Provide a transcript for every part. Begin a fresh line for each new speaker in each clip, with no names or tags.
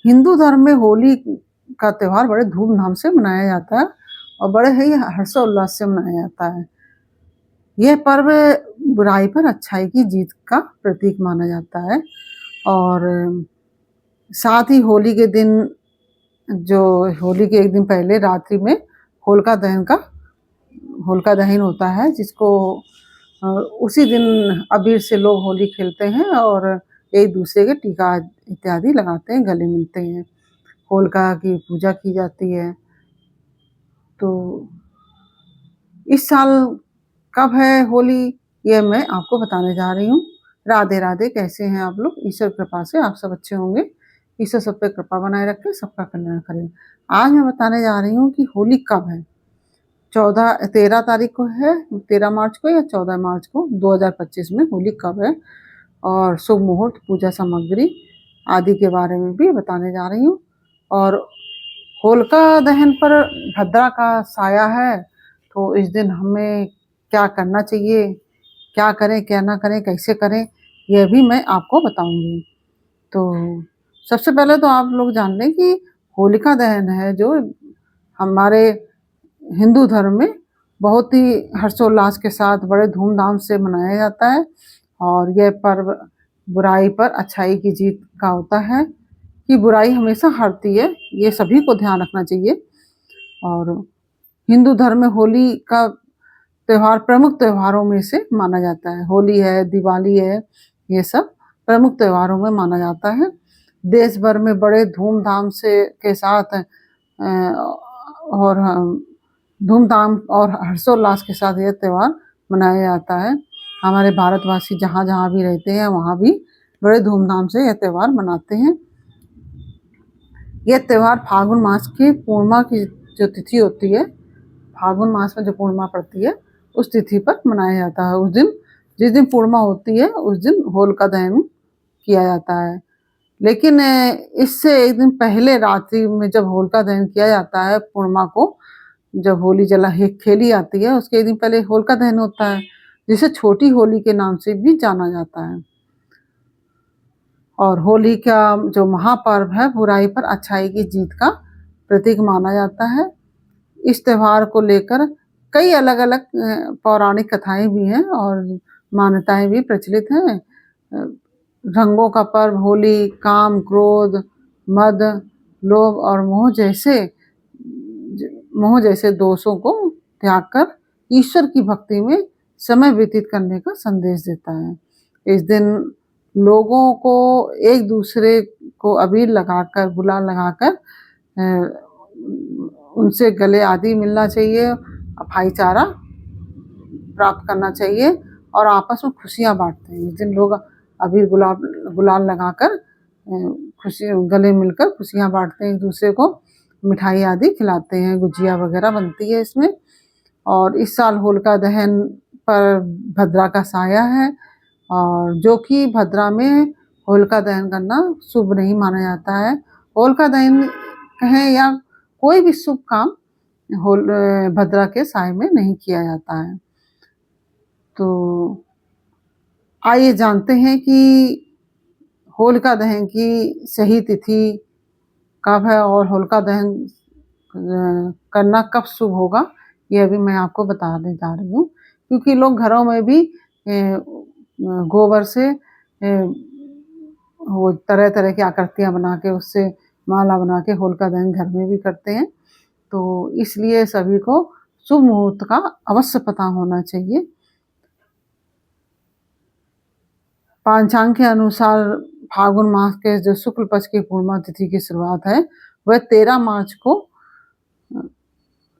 हिंदू धर्म में होली का त्योहार बड़े धूमधाम से मनाया जाता है और बड़े ही हर्षोल्लास से मनाया जाता है। यह पर्व बुराई पर अच्छाई की जीत का प्रतीक माना जाता है और साथ ही होली के दिन जो होली के एक दिन पहले रात्रि में होलिका दहन होता है, जिसको उसी दिन अबीर से लोग होली खेलते हैं और एक दूसरे के टीका इत्यादि लगाते हैं, गले मिलते हैं। होलिका की पूजा की जाती है। तो इस साल कब है होली, यह मैं आपको बताने जा रही हूँ। राधे राधे, कैसे हैं आप लोग? ईश्वर कृपा से आप सब अच्छे होंगे। ईश्वर सब पे कृपा बनाए रखे, सबका कल्याण करे। आज मैं बताने जा रही हूँ कि होली कब है। 13 तारीख को है, 13 मार्च को या 14 मार्च को 2025 में होली कब है और शुभ मुहूर्त, पूजा सामग्री आदि के बारे में भी बताने जा रही हूँ। और होलिका दहन पर भद्रा का साया है, तो इस दिन हमें क्या करना चाहिए, क्या करें क्या ना करें, कैसे करें, यह भी मैं आपको बताऊंगी। तो सबसे पहले तो आप लोग जान लें कि होलिका दहन है जो हमारे हिंदू धर्म में बहुत ही हर्षोल्लास के साथ बड़े धूमधाम से मनाया जाता है और यह पर्व बुराई पर अच्छाई की जीत का होता है कि बुराई हमेशा हारती है, ये सभी को ध्यान रखना चाहिए। और हिंदू धर्म में होली का त्योहार प्रमुख त्योहारों में से माना जाता है। होली है, दिवाली है, ये सब प्रमुख त्योहारों में माना जाता है। देश भर में बड़े धूमधाम से के साथ और धूमधाम और हर्षोल्लास के साथ यह त्योहार मनाया जाता है। हमारे भारतवासी जहाँ जहाँ भी रहते हैं वहाँ भी बड़े धूमधाम से यह त्योहार मनाते हैं। यह त्योहार फाल्गुन मास की पूर्णिमा की जो तिथि होती है, फाल्गुन मास में जो पूर्णिमा पड़ती है उस तिथि पर मनाया जाता है। उस दिन, जिस दिन पूर्णिमा होती है, उस दिन होलिका दहन किया जाता है। लेकिन इससे एक दिन पहले रात्रि में जब होलिका दहन किया जाता है, पूर्णिमा को जब होली खेली जाती है, उसके एक दिन पहले होलिका दहन होता है, जिसे छोटी होली के नाम से भी जाना जाता है। और होली का जो महापर्व है, बुराई पर अच्छाई की जीत का प्रतीक माना जाता है। इस त्योहार को लेकर कई अलग अलग पौराणिक कथाएं भी हैं और मान्यताएं भी प्रचलित हैं। रंगों का पर्व होली काम, क्रोध, मद, लोभ और मोह जैसे दोषों को त्याग कर ईश्वर की भक्ति में समय व्यतीत करने का संदेश देता है। इस दिन लोगों को एक दूसरे को अबीर लगाकर, गुलाल लगाकर उनसे गले आदि मिलना चाहिए, भाईचारा प्राप्त करना चाहिए और आपस में खुशियाँ बांटते हैं। जिन लोग अबीर गुलाल लगाकर गले मिलकर खुशियाँ बांटते हैं, एक दूसरे को मिठाई आदि खिलाते हैं, गुजिया वगैरह बनती है इसमें। और इस साल होलिका दहन पर भद्रा का साया है और जो कि भद्रा में होलिका दहन करना शुभ नहीं माना जाता है। होलिका दहन कहें या कोई भी शुभ काम भद्रा के साए में नहीं किया जाता है। तो आइए जानते हैं कि होलिका दहन की सही तिथि कब है और होलिका दहन करना कब शुभ होगा, यह भी मैं आपको बताने जा रही हूँ। क्योंकि लोग घरों में भी गोबर से वो तरह तरह की आकृतियाँ बना के, उससे माला बना के होलिका दहन घर में भी करते हैं। तो इसलिए सभी को शुभ मुहूर्त का अवश्य पता होना चाहिए। पांचांग के अनुसार फाल्गुन मास के जो शुक्ल पक्ष की पूर्णिमा तिथि की शुरुआत है वह 13 मार्च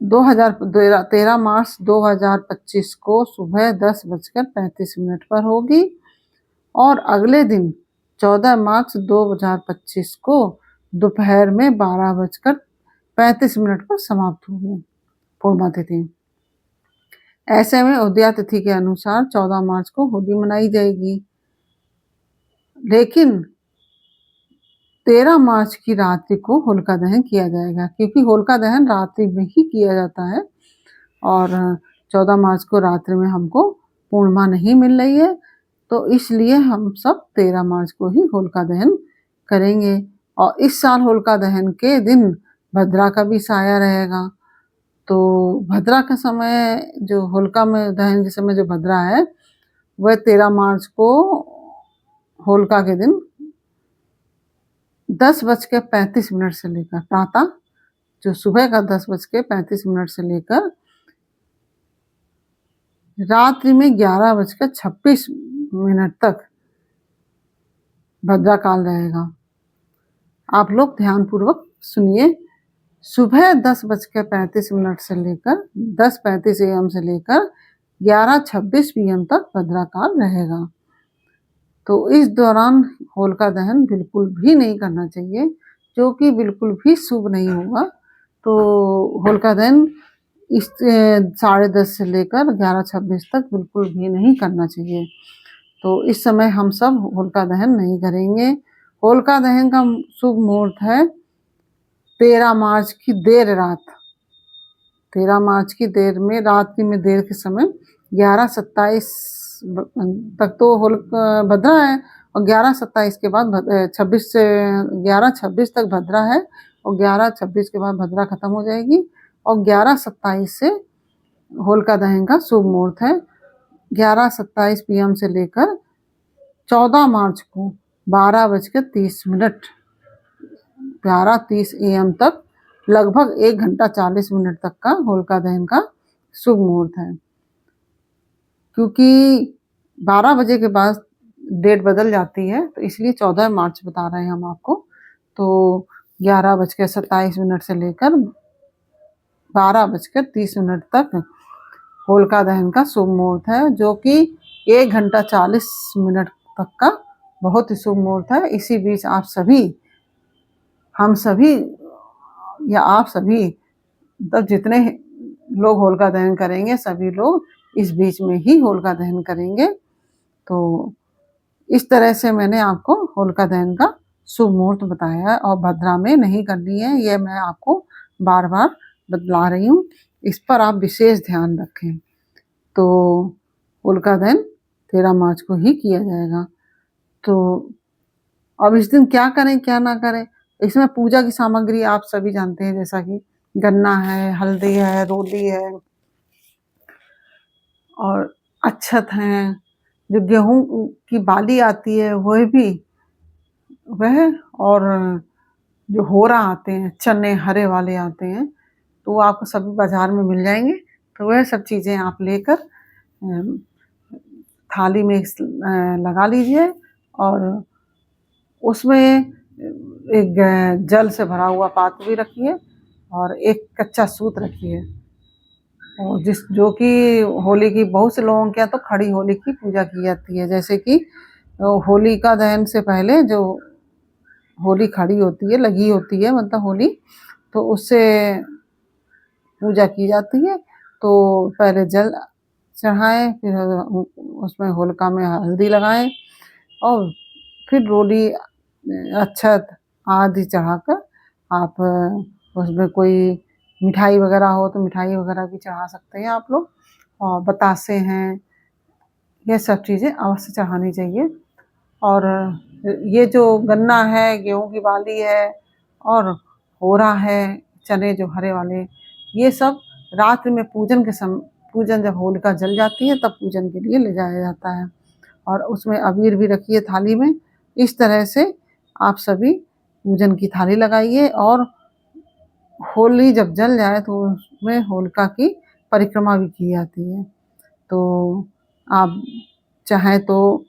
2025 को सुबह 10:35 पर होगी और अगले दिन 14 मार्च 2025 को दोपहर में 12:35 पर समाप्त होगी पूर्णिमा तिथि। ऐसे में उदया तिथि के अनुसार 14 मार्च को होली मनाई जाएगी, लेकिन 13 मार्च की रात्रि को होलिका दहन किया जाएगा, क्योंकि होलिका दहन रात्रि में ही किया जाता है और 14 मार्च को रात्रि में हमको पूर्णिमा नहीं मिल रही है, तो इसलिए हम सब 13 मार्च को ही होलिका दहन करेंगे। और इस साल होलिका दहन के दिन भद्रा का भी साया रहेगा। तो भद्रा का समय जो होलिका में दहन के समय जो भद्रा है वह 13 मार्च को होलिका के दिन 10:35 से लेकर प्रातः जो सुबह का 10:35 से लेकर रात्रि में 11:26 तक भद्रा काल रहेगा। आप लोग ध्यानपूर्वक सुनिए। सुबह 10:35 से लेकर 10:35 AM से लेकर 11:26 PM तक भद्रा काल रहेगा। तो इस दौरान होलिका दहन बिल्कुल भी नहीं करना चाहिए, जो कि बिल्कुल भी शुभ नहीं होगा। तो होलिका दहन इस 10:30 से लेकर 11:26 तक बिल्कुल भी नहीं करना चाहिए। तो इस समय हम सब होलिका दहन नहीं करेंगे। होलिका दहन का शुभ मुहूर्त है 13 मार्च की देर रात। 13 मार्च की देर में रात्रि में देर के समय 11:27 तक तो भद्रा है और 11:27 के बाद 26 से 11:26 तक भद्रा है और 11:26 के बाद भद्रा खत्म हो जाएगी और 11:27 से होलिका दहन का शुभ मुहूर्त है। 11:27 PM से लेकर 14 मार्च को 12:30 11:30 AM तक लगभग 1 घंटा 40 मिनट तक का होलिका दहन का शुभ मुहूर्त है। क्योंकि 12 बजे के बाद डेट बदल जाती है तो इसलिए 14 मार्च बता रहे हैं हम आपको। तो 11:27 से लेकर 12:30 तक होलिका दहन का शुभ मुहूर्त है, जो कि 1 घंटा 40 मिनट तक का बहुत ही शुभ मुहूर्त है। इसी बीच आप सभी, हम सभी या आप सभी तब जितने लोग होलिका दहन करेंगे सभी लोग इस बीच में ही होलिका दहन करेंगे। तो इस तरह से मैंने आपको होलिका दहन का शुभ मुहूर्त बताया है और भद्रा में नहीं करनी है, ये मैं आपको बार बार बतला रही हूँ। इस पर आप विशेष ध्यान रखें। तो होलिका दहन 13 मार्च को ही किया जाएगा। तो अब इस दिन क्या करें क्या ना करें, इसमें पूजा की सामग्री आप सभी जानते हैं, जैसा कि गन्ना है, हल्दी है, रोली है और अक्षत हैं। जो गेहूं की बाली आती है वह भी, वह और जो होरा आते हैं, चने हरे वाले आते हैं, तो वो आपको सभी बाजार में मिल जाएंगे। तो वह सब चीज़ें आप लेकर थाली में लगा लीजिए और उसमें एक जल से भरा हुआ पात्र भी रखिए और एक कच्चा सूत रखिए। और जो कि होली की बहुत से लोगों के यहाँ तो खड़ी होली की पूजा की जाती है। जैसे कि होलिका दहन से पहले जो होली खड़ी होती है, लगी होती है, मतलब होली, तो उससे पूजा की जाती है। तो पहले जल चढ़ाएं, फिर उसमें होलिका में हल्दी लगाएं और फिर रोली, अक्षत आदि चढ़ाकर आप उसमें कोई मिठाई वगैरह हो तो मिठाई वगैरह भी चढ़ा सकते हैं आप लोग। और बतासे हैं, ये सब चीज़ें अवश्य चढ़ानी चाहिए। और ये जो गन्ना है, गेहूं की बाली है और होरा है, चने जो हरे वाले, ये सब रात्रि में पूजन जब होलिका जल जाती है तब पूजन के लिए ले जाया जाता है। और उसमें अबीर भी रखिए थाली में। इस तरह से आप सभी पूजन की थाली लगाइए और होली जब जल जाए तो उसमें होलिका की परिक्रमा भी की जाती है। तो आप चाहें तो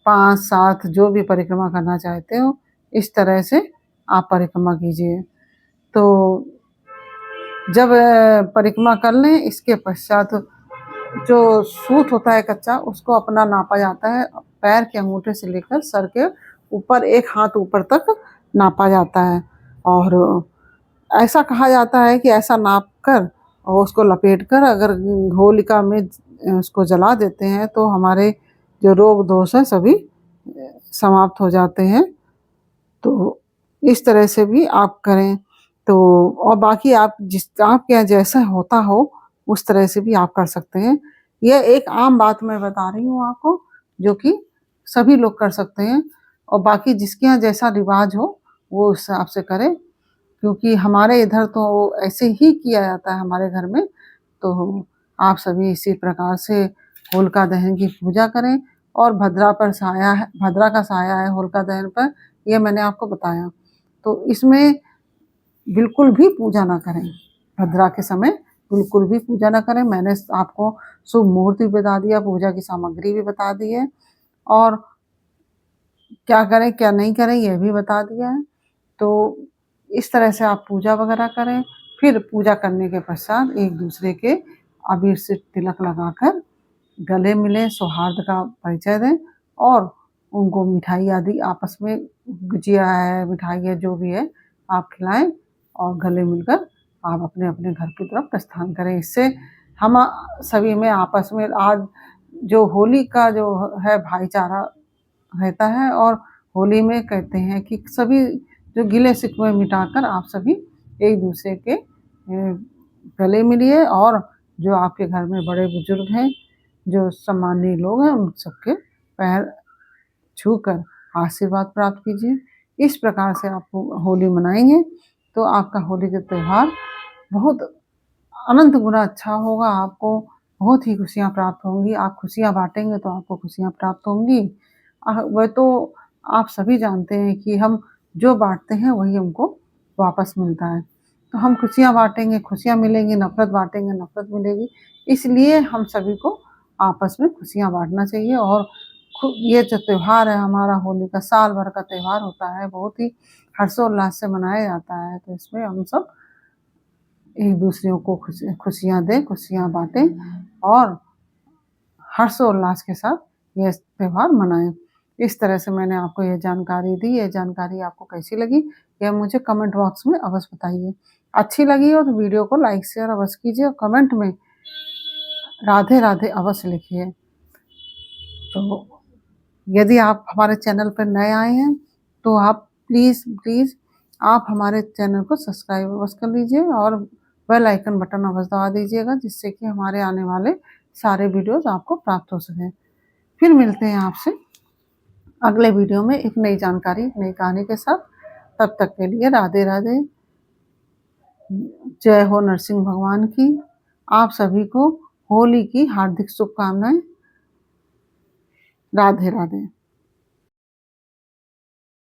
5-7 जो भी परिक्रमा करना चाहते हो, इस तरह से आप परिक्रमा कीजिए। तो जब परिक्रमा कर लें, इसके पश्चात जो सूत होता है कच्चा, उसको अपना नापा जाता है। पैर के अंगूठे से लेकर सर के ऊपर 1 हाथ ऊपर तक नापा जाता है। और ऐसा कहा जाता है कि ऐसा नाप कर और उसको लपेट कर अगर होलिका में उसको जला देते हैं तो हमारे जो रोग दोष हैं सभी समाप्त हो जाते हैं। तो इस तरह से भी आप करें। तो और बाकी आपके यहाँ जैसा होता हो उस तरह से भी आप कर सकते हैं। यह एक आम बात मैं बता रही हूँ आपको, जो कि सभी लोग कर सकते हैं। और बाकी जिसके यहाँ जैसा रिवाज हो वो उस हिसाब से करें, क्योंकि हमारे इधर तो ऐसे ही किया जाता है हमारे घर में। तो आप सभी इसी प्रकार से होलिका दहन की पूजा करें। और भद्रा का साया है होलिका दहन पर, ये मैंने आपको बताया। तो इसमें बिल्कुल भी पूजा ना करें, भद्रा के समय बिल्कुल भी पूजा ना करें। मैंने आपको शुभ मुहूर्त भी बता दिया, पूजा की सामग्री भी बता दी है, और क्या करें क्या नहीं करें यह भी बता दिया है। तो इस तरह से आप पूजा वगैरह करें। फिर पूजा करने के पश्चात एक दूसरे के अबीर से तिलक लगाकर गले मिलें, सौहार्द का परिचय दें, और उनको मिठाई आदि आपस में, गुजिया है, मिठाई है, जो भी है आप खिलाएं, और गले मिलकर आप अपने अपने घर की तरफ प्रस्थान करें। इससे हम सभी में आपस में आज जो होली का जो है भाईचारा रहता है। और होली में कहते हैं कि सभी जो गिले शिकवे मिटाकर आप सभी एक दूसरे के गले मिलिए, और जो आपके घर में बड़े बुजुर्ग हैं, जो सम्मानीय लोग हैं, उन सबके पैर छूकर आशीर्वाद प्राप्त कीजिए। इस प्रकार से आप होली मनाएंगे तो आपका होली का त्यौहार बहुत अनंत गुना अच्छा होगा। आपको बहुत ही खुशियाँ प्राप्त होंगी। आप खुशियाँ बाँटेंगे तो आपको खुशियाँ प्राप्त होंगी। वह तो आप सभी जानते हैं कि हम जो बाँटते हैं वही हमको वापस मिलता है। तो हम खुशियाँ बाँटेंगे, खुशियाँ मिलेंगी, नफ़रत बाँटेंगे, नफ़रत मिलेगी। इसलिए हम सभी को आपस में खुशियाँ बाँटना चाहिए। और ये जो त्योहार है हमारा होली का, साल भर का त्योहार होता है, बहुत ही हर्षोल्लास से मनाया जाता है। तो इसमें हम सब एक दूसरे को खुशियाँ दें, खुशियाँ बाँटें, और हर्षोल्लास के साथ ये त्योहार मनाएं। इस तरह से मैंने आपको ये जानकारी दी। ये जानकारी आपको कैसी लगी यह मुझे कमेंट बॉक्स में अवश्य बताइए। अच्छी लगी हो तो वीडियो को लाइक शेयर अवश्य कीजिए, और कमेंट में राधे राधे अवश्य लिखिए। तो यदि आप हमारे चैनल पर नए आए हैं तो आप प्लीज़ आप हमारे चैनल को सब्सक्राइब अवश्य कर लीजिए, और बेल आइकन बटन अवश्य दबा दीजिएगा, जिससे कि हमारे आने वाले सारे वीडियोस आपको प्राप्त हो सकें। फिर मिलते हैं आपसे अगले वीडियो में एक नई जानकारी, नई कहानी के साथ। तब तक के लिए राधे राधे। जय हो नरसिंह भगवान की। आप सभी को होली की हार्दिक शुभकामनाएं। राधे राधे।